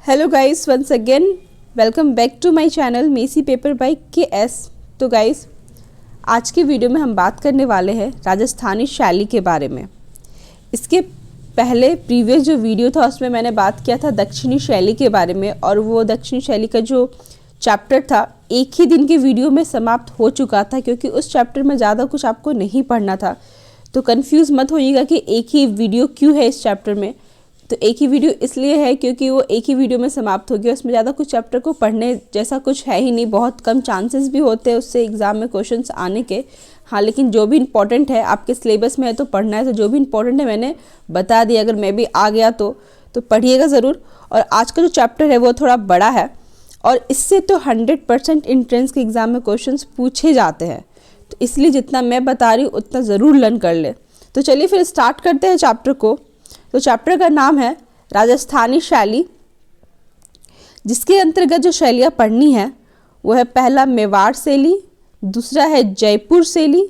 Hello guys, once again welcome back to my channel messy paper by KS। तो guys, आज की video में हम बात करने वाले हैं राजस्थानी शैली के बारे में। इसके पहले प्रीवियस जो वीडियो था उसमें मैंने बात किया था दक्षिणी शैली के बारे में, और वो दक्षिणी शैली का जो चैप्टर था एक ही दिन के वीडियो में समाप्त हो चुका था, क्योंकि उस चैप्टर में ज़्यादा कुछ आपको नहीं पढ़ना था। तो कन्फ्यूज़ मत होइएगा कि एक ही वीडियो क्यों है इस चैप्टर में। तो एक ही वीडियो इसलिए है क्योंकि वो एक ही वीडियो में समाप्त हो गया। उसमें ज़्यादा कुछ चैप्टर को पढ़ने जैसा कुछ है ही नहीं, बहुत कम चांसेस भी होते हैं उससे एग्ज़ाम में क्वेश्चंस आने के। हाँ, लेकिन जो भी इम्पोर्टेंट है आपके सिलेबस में है तो पढ़ना है। तो जो भी इम्पोर्टेंट है मैंने बता दिया, अगर मैं भी आ गया तो पढ़िएगा ज़रूर। और आज का जो चैप्टर है वो थोड़ा बड़ा है, और इससे तो 100% एंट्रेंस के एग्ज़ाम में क्वेश्चन पूछे जाते हैं। तो इसलिए जितना मैं बता रही हूँ उतना ज़रूर लर्न कर ले। तो चलिए फिर स्टार्ट करते हैं चैप्टर को। तो चैप्टर का नाम है राजस्थानी शैली, जिसके अंतर्गत जो शैलियाँ पढ़नी है वो है पहला मेवाड़ शैली, दूसरा है जयपुर शैली,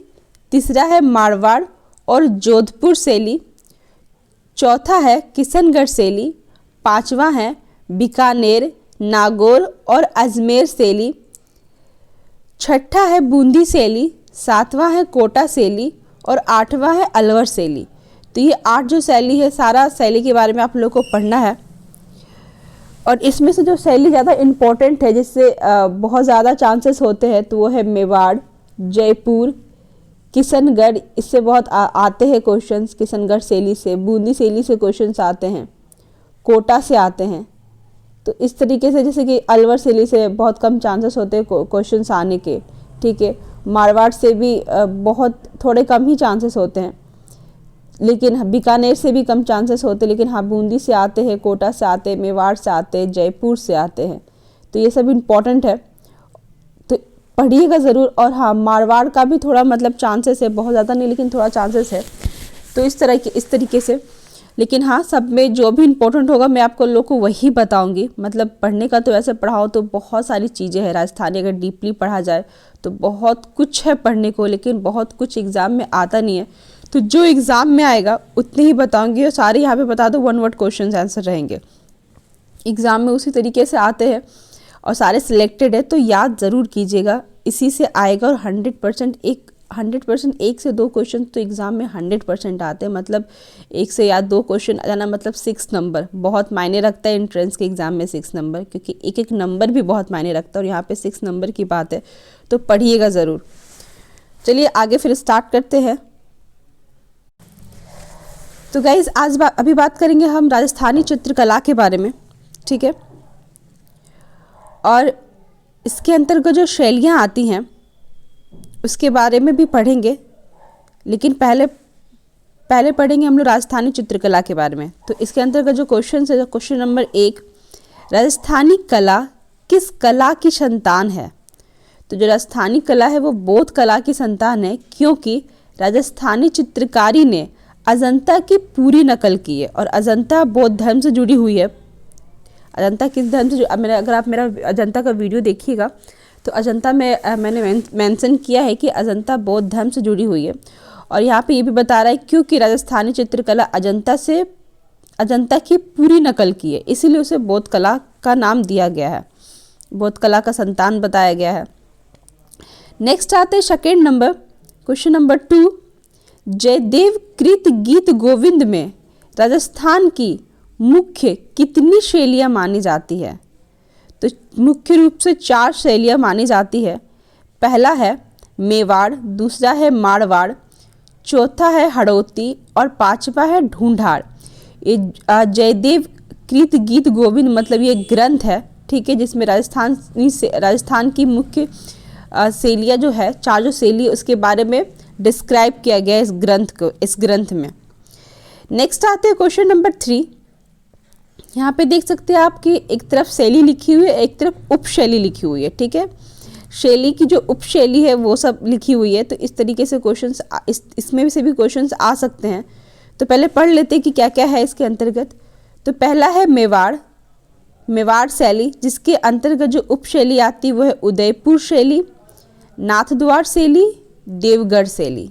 तीसरा है मारवाड़ और जोधपुर शैली, चौथा है किशनगढ़ शैली, पांचवा है बीकानेर, नागौर और अजमेर शैली, छठा है बूंदी शैली, सातवां है कोटा शैली और आठवां है अलवर शैली। तो ये 8 जो शैली है, सारा शैली के बारे में आप लोगों को पढ़ना है। और इसमें से जो शैली ज़्यादा इम्पोर्टेंट है, जिससे बहुत ज़्यादा चांसेस होते हैं, तो वो है मेवाड़, जयपुर, किशनगढ़। इससे बहुत आते हैं क्वेश्चंस। किशनगढ़ शैली से, बूंदी शैली से क्वेश्चंस आते हैं, कोटा से आते हैं। तो इस तरीके से, जैसे कि अलवर शैली से बहुत कम चांसेस होते हैं क्वेश्चंस आने के, ठीक है। मारवाड़ से भी बहुत थोड़े कम ही चांसेस होते हैं, लेकिन बीकानेर से भी कम चांसेस होते हैं। लेकिन हाँ, बूंदी से आते हैं, कोटा से आते हैं, मेवाड़ से आते हैं, जयपुर से आते हैं। तो ये सब इम्पॉर्टेंट है, तो पढ़िएगा ज़रूर। और हाँ, मारवाड़ का भी थोड़ा मतलब चांसेस है, बहुत ज़्यादा नहीं लेकिन थोड़ा चांसेस है। तो इस तरीके से। लेकिन हाँ, सब में जो भी इम्पोर्टेंट होगा मैं आपको लोग को वही बताऊंगी। मतलब पढ़ने का तो ऐसे पढ़ाओ तो बहुत सारी चीज़ें हैं राजस्थानी, अगर डीपली पढ़ा जाए तो बहुत कुछ है पढ़ने को, लेकिन बहुत कुछ एग्ज़ाम में आता नहीं है। तो जो एग्ज़ाम में आएगा उतने ही बताऊंगी, और सारे यहाँ पे बता दो 1 वर्ड क्वेश्चन आंसर रहेंगे। एग्ज़ाम में उसी तरीके से आते हैं और सारे सिलेक्टेड है, तो याद ज़रूर कीजिएगा, इसी से आएगा। और 100% एक से 2 क्वेश्चन तो एग्ज़ाम में 100% आते हैं। मतलब एक से या 2 क्वेश्चन आ जाना मतलब 6 नंबर बहुत मायने रखता है एंट्रेंस के एग्ज़ाम में। 6 नंबर, क्योंकि एक एक नंबर भी बहुत मायने रखता है, और यहाँ पे 6 नंबर की बात है, तो पढ़िएगा ज़रूर। चलिए आगे फिर स्टार्ट करते हैं। तो गाइज़, अभी बात करेंगे हम राजस्थानी चित्रकला के बारे में, ठीक है। और इसके अंतर्गत जो शैलियाँ आती हैं उसके बारे में भी पढ़ेंगे, लेकिन पहले पढ़ेंगे हम लोग राजस्थानी चित्रकला के बारे में। तो इसके अंतर्गत जो क्वेश्चन है, क्वेश्चन नंबर 1, राजस्थानी कला किस कला की संतान है? तो जो राजस्थानी कला है वो बौद्ध कला की संतान है, क्योंकि राजस्थानी चित्रकारी ने अजंता की पूरी नकल की है। और अजंता बौद्ध धर्म से जुड़ी हुई है। अजंता किस धर्म से अगर आप मेरा अजंता का वीडियो देखिएगा तो अजंता में मैंने मेंशन किया है कि अजंता बौद्ध धर्म से जुड़ी हुई है। और यहाँ पे ये भी बता रहा है क्योंकि राजस्थानी चित्रकला अजंता की पूरी नकल की है, इसीलिए उसे बौद्ध कला का नाम दिया गया है, बौद्ध कला का संतान बताया गया है। नेक्स्ट आते हैं second number, question number 2, Jayadev कृत गीत गोविंद में राजस्थान की मुख्य कितनी शैलियाँ मानी जाती है? तो मुख्य रूप से 4 शैलियाँ मानी जाती है। पहला है मेवाड़, दूसरा है मारवाड़, चौथा है हड़ौती और पांचवा है ढूंढाड़। ये जयदेव कृत गीत गोविंद मतलब ये ग्रंथ है, ठीक है, जिसमें राजस्थान की मुख्य शैलियाँ जो है, 4 जो शैली उसके बारे में डिस्क्राइब किया गया है इस ग्रंथ में। नेक्स्ट आते हैं क्वेश्चन नंबर 3। यहाँ पे देख सकते हैं आप कि एक तरफ शैली लिखी हुई है, एक तरफ उपशैली लिखी हुई है, ठीक है। शैली की जो उपशैली है वो सब लिखी हुई है। तो इस तरीके से क्वेश्चंस इसमें से भी क्वेश्चंस आ सकते हैं। तो पहले पढ़ लेते हैं कि क्या क्या है इसके अंतर्गत। तो पहला है मेवाड़ शैली, जिसके अंतर्गत जो उपशैली आती है वो है उदयपुर शैली, नाथद्वार शैली, देवगढ़ शैली।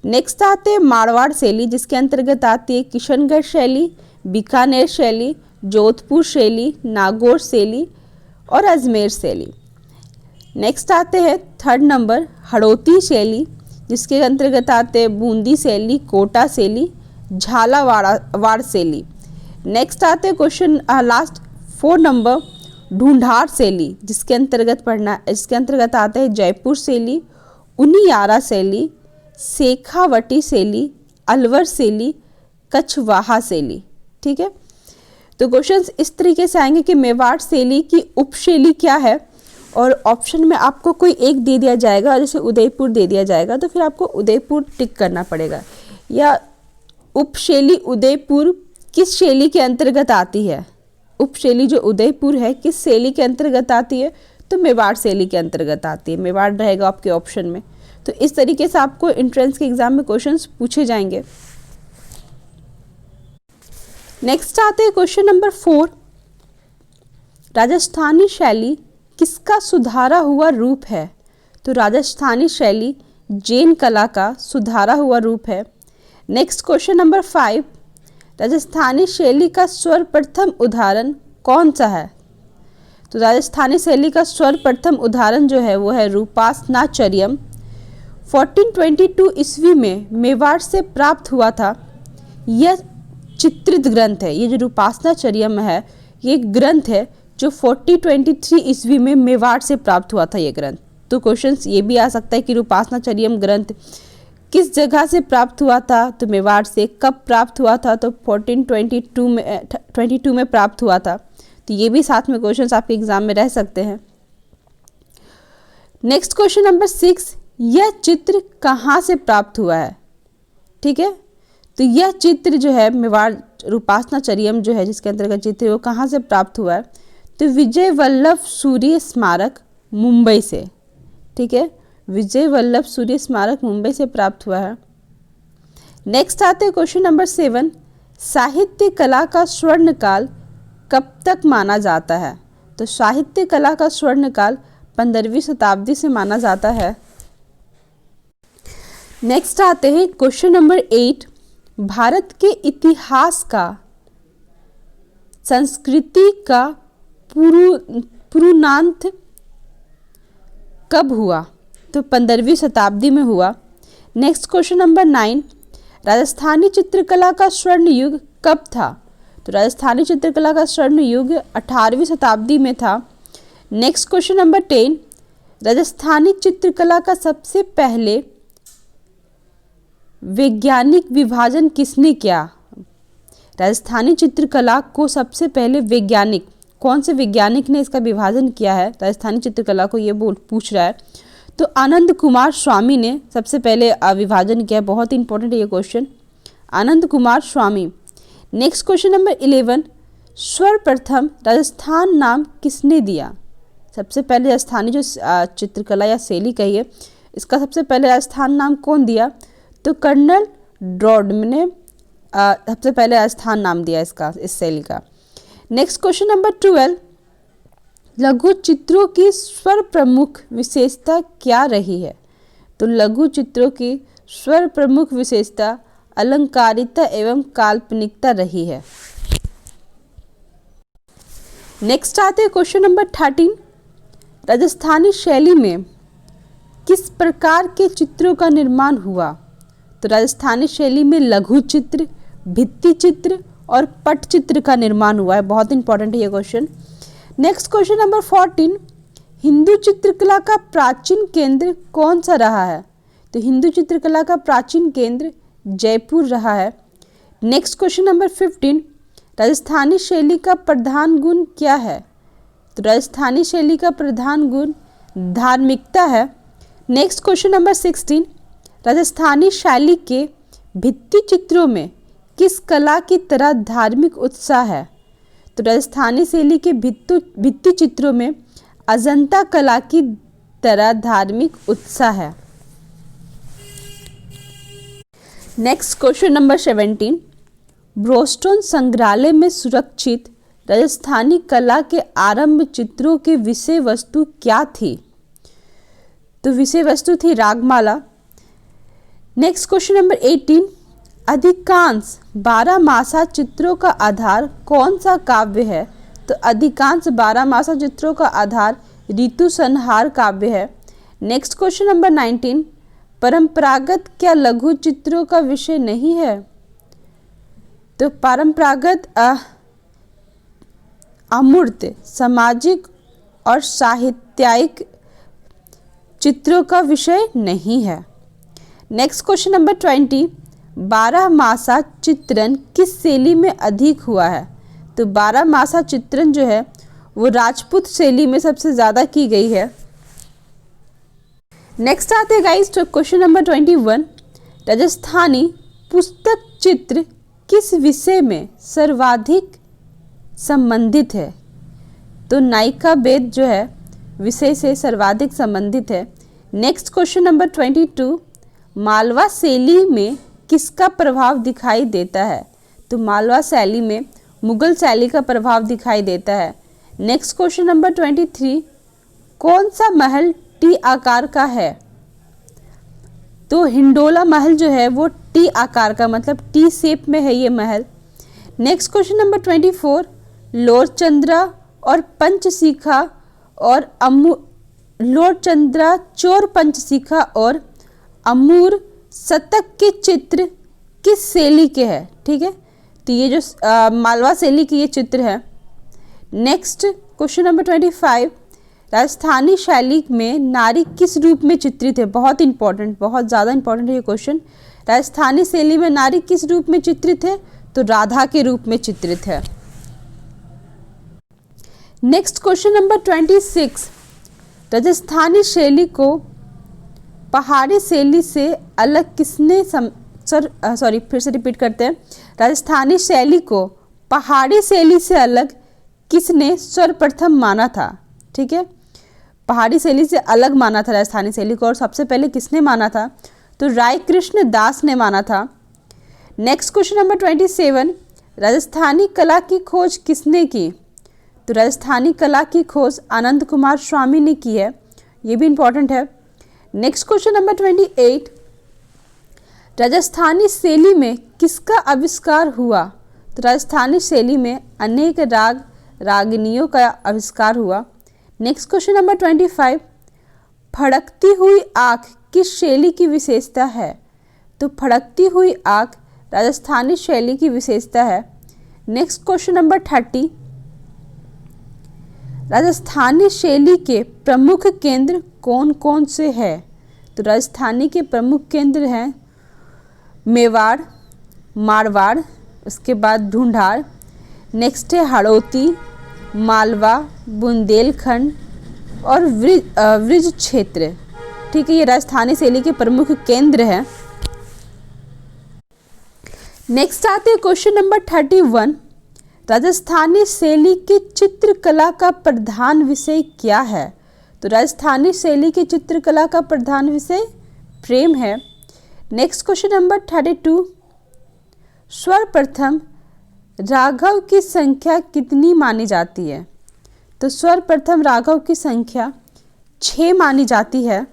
नेक्स्ट आते हैं मारवाड़ शैली, जिसके अंतर्गत आती है किशनगढ़ शैली, बीकानेर शैली, जोधपुर शैली, नागौर शैली और अजमेर शैली। नेक्स्ट आते हैं थर्ड नंबर हड़ौती शैली, जिसके अंतर्गत आते हैं बूंदी शैली, कोटा शैली, झालावाड़ शैली। नेक्स्ट आते हैं क्वेश्चन लास्ट 4 नंबर ढूंढार शैली, जिसके अंतर्गत आते हैं जयपुर शैली, उनियारा शैली, शेखावटी शैली, अलवर शैली, कछवाहा शैली। ठीक है, तो क्वेश्चंस इस तरीके से आएंगे कि मेवाड़ शैली की उपशैली क्या है, और ऑप्शन में आपको कोई एक दे दिया जाएगा, जैसे उदयपुर दे दिया जाएगा तो फिर आपको उदयपुर टिक करना पड़ेगा, या उपशैली उदयपुर किस शैली के अंतर्गत आती है, उपशैली जो उदयपुर है किस शैली के अंतर्गत आती है, तो मेवाड़ शैली के अंतर्गत आती है, मेवाड़ रहेगा आपके ऑप्शन में। तो इस तरीके से आपको एंट्रेंस के एग्जाम में क्वेश्चंस पूछे जाएंगे। नेक्स्ट आते हैं क्वेश्चन नंबर 4, राजस्थानी शैली किसका सुधारा हुआ रूप है, तो राजस्थानी शैली जैन कला का सुधारा हुआ रूप है। नेक्स्ट क्वेश्चन नंबर 5, राजस्थानी शैली का सर्वप्रथम उदाहरण कौन सा है, तो राजस्थानी शैली का सर्वप्रथम उदाहरण जो है वो है रूपासनाचर्यम, 1422 ईस्वी में मेवाड़ से प्राप्त हुआ था। यह चित्रित ग्रंथ है, ये जो रूपासनाचर्यम है ये एक ग्रंथ है जो 1423 ईस्वी में मेवाड़ से प्राप्त हुआ था ये ग्रंथ। तो क्वेश्चंस ये भी आ सकता है कि रूपासनाचर्यम ग्रंथ किस जगह से प्राप्त हुआ था, तो मेवाड़ से। कब प्राप्त हुआ था, तो 1422 में प्राप्त हुआ था। तो ये भी साथ में क्वेश्चंस आपके एग्जाम में रह सकते हैं। नेक्स्ट क्वेश्चन नंबर 6, यह चित्र कहाँ से प्राप्त हुआ है, ठीक है, तो यह चित्र जो है मेवाड़ रूपासनाचर्यम जो है जिसके अंतर्गत चित्र है वो कहाँ से प्राप्त हुआ है, तो विजय वल्लभ सूर्य स्मारक मुंबई से। ठीक है, विजय वल्लभ सूर्य स्मारक मुंबई से प्राप्त हुआ है। नेक्स्ट आते हैं क्वेश्चन नंबर 7, साहित्य कला का स्वर्ण काल कब तक माना जाता है, तो साहित्य कला का स्वर्ण काल 15वीं शताब्दी से माना जाता है। नेक्स्ट आते हैं क्वेश्चन नंबर 8, भारत के इतिहास का संस्कृति का पूर्णांत कब हुआ, तो 15वीं शताब्दी में हुआ। नेक्स्ट क्वेश्चन नंबर 9, राजस्थानी चित्रकला का स्वर्ण युग कब था, तो राजस्थानी चित्रकला का स्वर्ण युग 18वीं शताब्दी में था। नेक्स्ट क्वेश्चन नंबर 10, राजस्थानी चित्रकला का सबसे पहले वैज्ञानिक विभाजन किसने किया, राजस्थानी चित्रकला को सबसे पहले वैज्ञानिक कौन से वैज्ञानिक ने इसका विभाजन किया है, राजस्थानी चित्रकला को ये पूछ रहा है, तो आनंद कुमार स्वामी ने सबसे पहले विभाजन किया। बहुत इंपॉर्टेंट है ये क्वेश्चन, आनंद कुमार स्वामी। नेक्स्ट क्वेश्चन नंबर 11, सर्वप्रथम राजस्थान नाम किसने दिया, सबसे पहले राजस्थानी जो चित्रकला या शैली कही है इसका सबसे पहले राजस्थान नाम कौन दिया, तो कर्नल ड्रॉड ने सबसे पहले राजस्थान नाम दिया इसका, इस शैली का। नेक्स्ट क्वेश्चन नंबर 12, लघु चित्रों की स्वर प्रमुख विशेषता क्या रही है, तो लघु चित्रों की स्वर प्रमुख विशेषता अलंकारिता एवं काल्पनिकता रही है। नेक्स्ट आते हैं क्वेश्चन नंबर 13, राजस्थानी शैली में किस प्रकार के चित्रों का निर्माण हुआ, तो राजस्थानी शैली में लघु चित्र, भित्ति चित्र और पट चित्र का निर्माण हुआ है। बहुत इंपॉर्टेंट है ये question. Next question number 14, Hindu चित्रकला का प्राचीन केंद्र कौन सा रहा है, तो हिंदू चित्रकला का प्राचीन केंद्र जयपुर रहा है। नेक्स्ट क्वेश्चन नंबर 15, राजस्थानी शैली का प्रधान गुण क्या है, तो राजस्थानी शैली का प्रधान गुण धार्मिकता है। नेक्स्ट क्वेश्चन नंबर 16, राजस्थानी शैली के भित्ति चित्रों में किस कला की तरह धार्मिक उत्साह है, तो राजस्थानी शैली के भित्ति चित्रों में अजंता कला की तरह धार्मिक उत्साह है। नेक्स्ट क्वेश्चन नंबर 17, ब्रोस्टन संग्रहालय में सुरक्षित राजस्थानी कला के आरंभ चित्रों की विषय वस्तु क्या थी, तो विषय वस्तु थी रागमाला। नेक्स्ट क्वेश्चन नंबर 18, अधिकांश बारहमासा चित्रों का आधार कौन सा काव्य है? तो अधिकांश बारहमासा चित्रों का आधार ऋतु संहार काव्य है। नेक्स्ट क्वेश्चन नंबर 19, परंपरागत क्या लघु चित्रों का विषय नहीं है? तो परंपरागत अमूर्त, सामाजिक और साहित्यायिक चित्रों का विषय नहीं है। नेक्स्ट क्वेश्चन नंबर 20, बारहमासा चित्रण किस शैली में अधिक हुआ है? तो बारहमासा चित्रण जो है वो राजपूत शैली में सबसे ज़्यादा की गई है। नेक्स्ट आते हैं गाइस तो क्वेश्चन नंबर 21, राजस्थानी पुस्तक चित्र किस विषय में सर्वाधिक संबंधित है? तो नायिका भेद जो है विषय से सर्वाधिक संबंधित है। नेक्स्ट क्वेश्चन नंबर 22, मालवा शैली में किसका प्रभाव दिखाई देता है? तो मालवा शैली में मुगल शैली का प्रभाव दिखाई देता है। नेक्स्ट क्वेश्चन नंबर 23, कौन सा महल टी आकार का है? तो हिंडोला महल जो है वो टी आकार का, मतलब टी शेप में है ये महल। नेक्स्ट क्वेश्चन नंबर 24, लोरचंद्रा और पंचशिखा और लोरचंद्रा चोर पंचशिखा और अमूर शतक के चित्र किस शैली के हैं? ठीक है, तो ये जो मालवा शैली की ये चित्र है। नेक्स्ट क्वेश्चन नंबर 25, राजस्थानी शैली में नारी किस रूप में चित्रित है? बहुत इंपॉर्टेंट, बहुत ज़्यादा इंपॉर्टेंट है ये क्वेश्चन। राजस्थानी शैली में नारी किस रूप में चित्रित है? तो राधा के रूप में चित्रित है। नेक्स्ट क्वेश्चन नंबर 26, राजस्थानी शैली को पहाड़ी शैली से अलग किसने फिर से रिपीट करते हैं। राजस्थानी शैली को पहाड़ी शैली से अलग किसने सर्वप्रथम माना था? ठीक है, पहाड़ी शैली से अलग माना था राजस्थानी शैली को, और सबसे पहले किसने माना था? तो राय कृष्ण दास ने माना था। नेक्स्ट क्वेश्चन नंबर 27, राजस्थानी कला की खोज किसने की? तो राजस्थानी कला की खोज आनंद कुमार स्वामी ने की है, ये भी इंपॉर्टेंट है। नेक्स्ट क्वेश्चन नंबर 28, राजस्थानी शैली में किसका आविष्कार हुआ? तो राजस्थानी शैली में अनेक राग रागिनियों का आविष्कार हुआ। नेक्स्ट क्वेश्चन नंबर 25, फड़कती हुई आँख किस शैली की विशेषता है? तो फड़कती हुई आँख राजस्थानी शैली की विशेषता है। नेक्स्ट क्वेश्चन नंबर 30, राजस्थानी शैली के प्रमुख केंद्र कौन कौन से हैं? तो राजस्थानी के प्रमुख केंद्र हैं मेवाड़, मारवाड़, उसके बाद ढूंढाड़, नेक्स्ट है हड़ौती, मालवा, बुंदेलखंड और वृज क्षेत्र। ठीक है, ये राजस्थानी शैली के प्रमुख केंद्र हैं। नेक्स्ट आते हैं क्वेश्चन नंबर 31, राजस्थानी शैली की चित्रकला का प्रधान विषय क्या है? तो राजस्थानी शैली की चित्रकला का प्रधान विषय प्रेम है। नेक्स्ट क्वेश्चन नंबर 32, सर्वप्रथम राघव की संख्या कितनी मानी जाती है? तो सर्वप्रथम राघव की संख्या 6 मानी जाती है।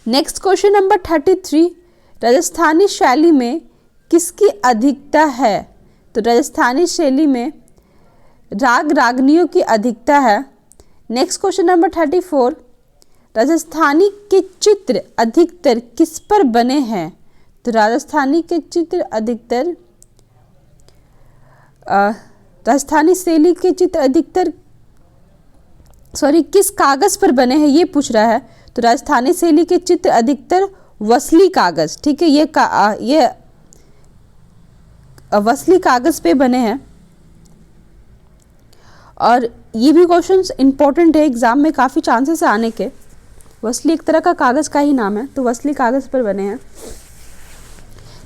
नेक्स्ट क्वेश्चन नंबर 33, राजस्थानी शैली में किसकी अधिकता है? तो राजस्थानी शैली में राग रागनियों की अधिकता है। नेक्स्ट क्वेश्चन नंबर 34, राजस्थानी के चित्र अधिकतर किस पर बने हैं? तो राजस्थानी के चित्र अधिकतर राजस्थानी शैली के चित्र अधिकतर किस कागज़ पर बने हैं ये पूछ रहा है। तो राजस्थानी शैली के चित्र अधिकतर वसली कागज़, ठीक है, ये वसली कागज़ पे बने हैं। और ये भी क्वेश्चंस इंपॉर्टेंट है, एग्जाम में काफ़ी चांसेस है आने के। वसली एक तरह का कागज़ का ही नाम है, तो वसली कागज़ पर बने हैं।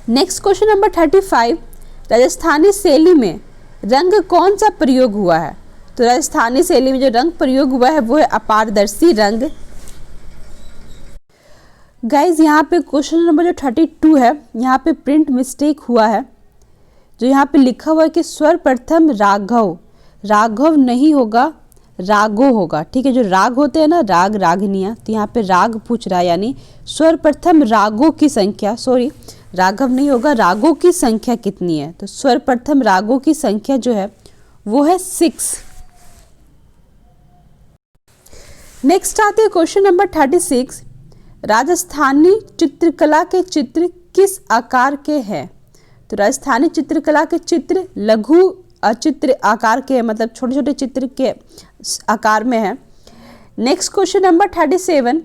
नेक्स्ट क्वेश्चन नंबर 35, राजस्थानी शैली में रंग कौन सा प्रयोग हुआ है? तो राजस्थानी शैली में जो रंग प्रयोग हुआ है वो है अपारदर्शी रंग। गाइज यहाँ पे क्वेश्चन नंबर जो 32 है, यहाँ पे प्रिंट मिस्टेक हुआ है। जो यहाँ पे लिखा हुआ है कि सर्वप्रथम राघव, राघव नहीं होगा, रागो होगा। ठीक है, जो राग होते हैं ना, राग रागनियाँ, तो यहाँ पे राग पूछ रहा है, यानी सर्वप्रथम रागों की संख्या, राघव नहीं होगा, रागों की संख्या कितनी है। तो सर्वप्रथम रागों की संख्या जो है वो है 6। नेक्स्ट आते हैं क्वेश्चन नंबर 36। राजस्थानी चित्रकला के चित्र किस आकार के हैं? तो राजस्थानी चित्रकला के चित्र लघु चित्र आकार के हैं, मतलब छोटे छोटे चित्र के आकार में है। Next question number 37।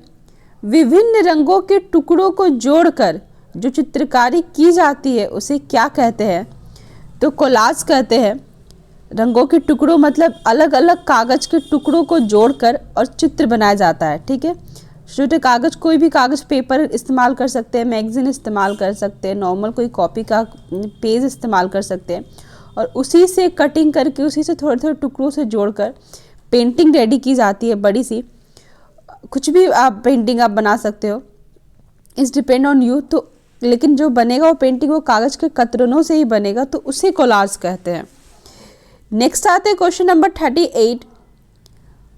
विभिन्न रंगों के टुकड़ों को जोड़कर जो चित्रकारी की जाती है उसे क्या कहते हैं? तो कोलाज कहते हैं। रंगों के टुकड़ों मतलब अलग अलग कागज के टुकड़ों को जोड़कर और चित्र बनाया जाता है। ठीक है, छोटे कागज, कोई भी कागज, पेपर इस्तेमाल कर सकते हैं, मैगजीन इस्तेमाल कर सकते हैं, नॉर्मल कोई कॉपी का पेज इस्तेमाल कर सकते हैं, और उसी से कटिंग करके उसी से थोड़े थोड़े टुकड़ों से जोड़कर पेंटिंग रेडी की जाती है, बड़ी सी। कुछ भी आप पेंटिंग आप बना सकते हो, इट्स डिपेंड ऑन यू। तो लेकिन जो बनेगा वो पेंटिंग वो कागज़ के कतरनों से ही बनेगा, तो उसे कोलाज कहते हैं। नेक्स्ट आते हैं क्वेश्चन नंबर 38।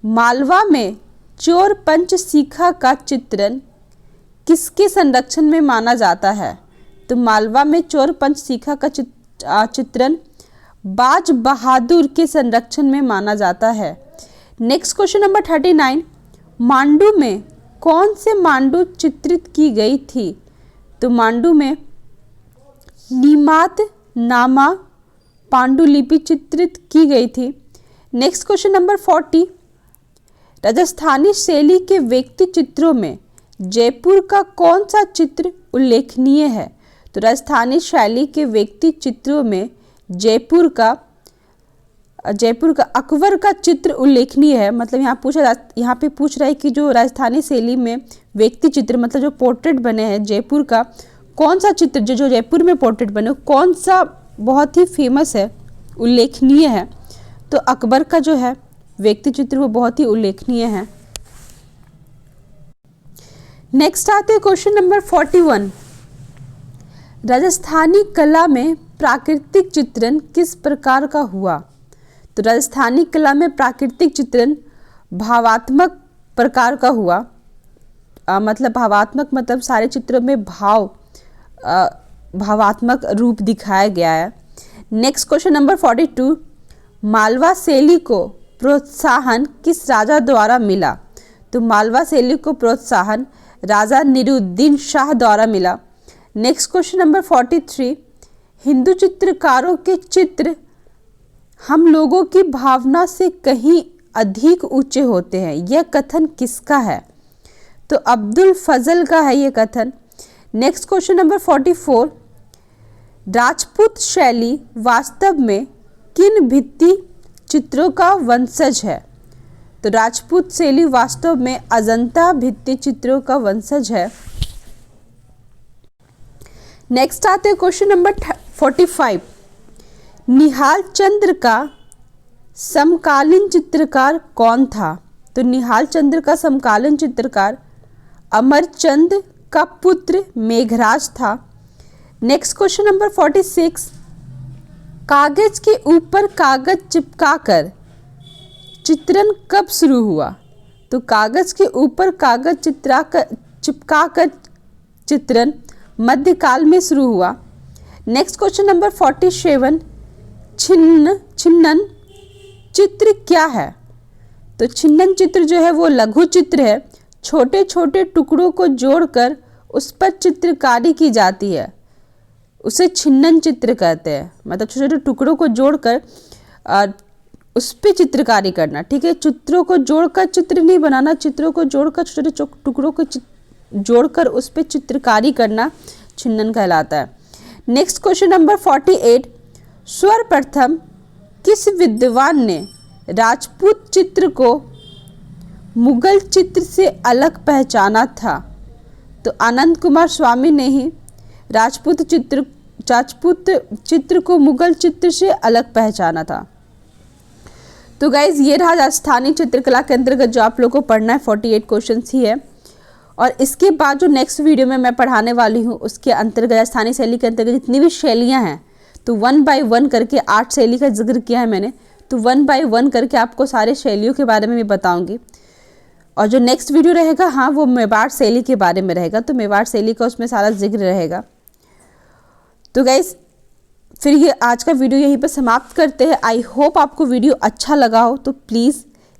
मालवा में चोर पंच सीखा का चित्रण किसके संरक्षण में माना जाता है? तो मालवा में चोर पंच सीखा का चित्रण बाज बहादुर के संरक्षण में माना जाता है। Next question number 39। मांडू में कौन से मांडू चित्रित की गई थी? तो मांडू में नीमात नामा पांडुलिपि चित्रित की गई थी। Next question number 40। राजस्थानी शैली के व्यक्ति चित्रों में जयपुर का कौन सा चित्र उल्लेखनीय है? तो राजस्थानी शैली के व्यक्ति चित्रों में जयपुर का अकबर का चित्र उल्लेखनीय है। मतलब यहाँ पे पूछ रहा है कि जो राजस्थानी शैली में व्यक्ति चित्र मतलब जो पोर्ट्रेट बने हैं जयपुर का, कौन सा चित्र जो जयपुर में पोर्ट्रेट बने कौन सा बहुत ही फेमस है, उल्लेखनीय है? तो अकबर का जो है व्यक्ति चित्र वो बहुत ही उल्लेखनीय है। नेक्स्ट आते हैं क्वेश्चन नंबर 41। राजस्थानी कला में प्राकृतिक चित्रण किस प्रकार का हुआ? तो राजस्थानी कला में प्राकृतिक चित्रण भावात्मक प्रकार का हुआ। मतलब भावात्मक मतलब सारे चित्रों में भावात्मक रूप दिखाया गया है। Next question number 42। मालवा शैली को प्रोत्साहन किस राजा द्वारा मिला? तो मालवा शैली को प्रोत्साहन राजा निरुद्दीन शाह द्वारा मिला। Next question number 43। हिंदू चित्रकारों के चित्र हम लोगों की भावना से कहीं अधिक ऊंचे होते हैं, यह कथन किसका है? तो अब्दुल फजल का है यह कथन। Next question number 44। राजपूत शैली वास्तव में किन भित्ति चित्रों का वंशज है? तो राजपूत शैली वास्तव में अजंता भित्ति चित्रों का वंशज है। नेक्स्ट आते हैं क्वेश्चन नंबर 45। निहाल चंद्र का समकालीन चित्रकार कौन था? तो निहाल चंद्र का समकालीन चित्रकार अमरचंद का पुत्र मेघराज था। Next question number 46। कागज के ऊपर कागज चिपकाकर चित्रण कब शुरू हुआ? तो कागज के ऊपर कागज चिपकाकर चित्रण मध्यकाल में शुरू हुआ। Next question number 47। छिन्नन चित्र क्या है? तो छिन्नन चित्र जो है वो लघु चित्र है, छोटे छोटे टुकड़ों को जोड़कर उस पर चित्रकारी की जाती है, उसे छिन्नन चित्र कहते हैं। मतलब छोटे छोटे टुकड़ों को जोड़कर उस पर चित्रकारी करना। ठीक है, चित्रों को जोड़कर चित्र नहीं बनाना, चित्रों को जोड़कर छोटे छोटे टुकड़ों को जोड़कर उस पर चित्रकारी करना छिन्नन कहलाता है। Next question number 48। सर्वप्रथम किस विद्वान ने राजपूत चित्र को मुगल चित्र से अलग पहचाना था? तो आनंद कुमार स्वामी ने ही राजपूत चित्र को मुगल चित्र से अलग पहचाना था। तो गाइज ये रहा राजस्थानी चित्रकला के अंतर्गत जो आप लोग को पढ़ना है, 48 क्वेश्चन ही है। और इसके बाद जो नेक्स्ट वीडियो में मैं पढ़ाने वाली हूँ उसके अंतर्गत राजस्थानी शैली के अंतर्गत जितनी भी शैलियाँ हैं, तो 1 बाय 1 करके 8 शैली का जिक्र किया है मैंने, तो 1 बाय 1 करके आपको सारे शैलियों के बारे में भी बताऊंगी। और जो नेक्स्ट वीडियो रहेगा हाँ वो मेवाड़ शैली के बारे में रहेगा, तो मेवाड़ शैली का उसमें सारा जिक्र रहेगा। तो गाइस फिर ये आज का वीडियो यहीं पर समाप्त करते हैं। आई होप आपको वीडियो अच्छा लगा हो, तो प्लीज़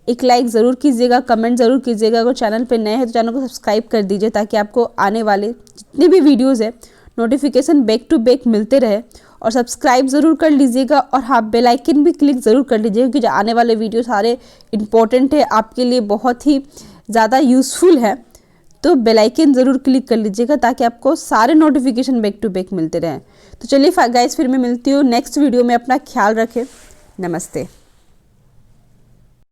एक लाइक ज़रूर कीजिएगा, कमेंट ज़रूर कीजिएगा। अगर चैनल पे नए हैं तो चैनल को सब्सक्राइब कर दीजिए, ताकि आपको आने वाले जितने भी वीडियोज़ है नोटिफिकेशन बैक टू बैक मिलते रहे। और सब्सक्राइब ज़रूर कर लीजिएगा, और हाँ बेल आइकन भी क्लिक ज़रूर कर लीजिएगा, क्योंकि जो आने वाले वीडियो सारे इंपॉर्टेंट है, आपके लिए बहुत ही ज़्यादा यूज़फुल है। तो बेल आइकन ज़रूर क्लिक कर लीजिएगा, ताकि आपको सारे नोटिफिकेशन बैक टू बैक मिलते रहें। तो चलिए गाइस, फिर मैं मिलती हूँ नेक्स्ट वीडियो में। अपना ख्याल रखें। नमस्ते।